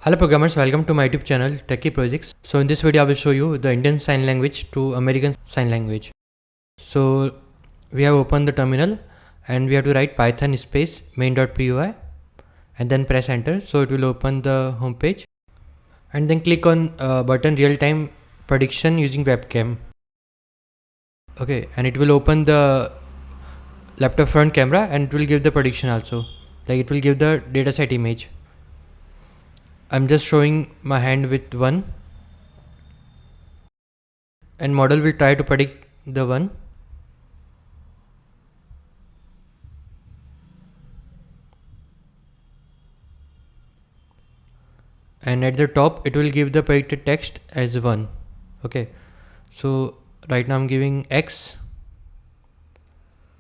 Hello programmers, welcome to my YouTube channel Techie Projects. So in this video I will show you the Indian Sign Language to American Sign Language. So we have opened the terminal and we have to write Python space main.py and then press enter. So it will open the home page and then click on button real time prediction using webcam. Okay, and it will open the laptop front camera and it will give the prediction also, like it will give the dataset image. I'm just showing my hand with 1 and model will try to predict the 1. And at the top it will give the predicted text as 1. Okay, so right now I'm giving X,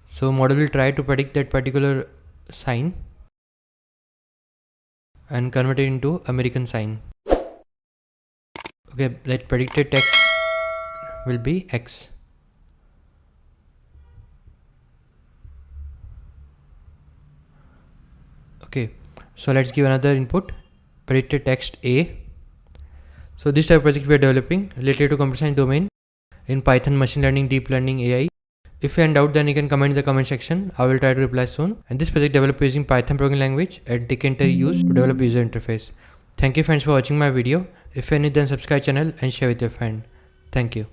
so model will try to predict that particular sign and convert it into American sign. Okay, that predicted text will be X. Okay, so let's give another input, predicted text A. So this type of project we are developing related to computer science domain in Python, machine learning, deep learning, AI. If you are in doubt, then you can comment in the comment section. I will try to reply soon. And this project developed using Python programming language and Tkinter used to develop user interface. Thank you friends for watching my video. If you are new, then subscribe channel and share with your friend. Thank you.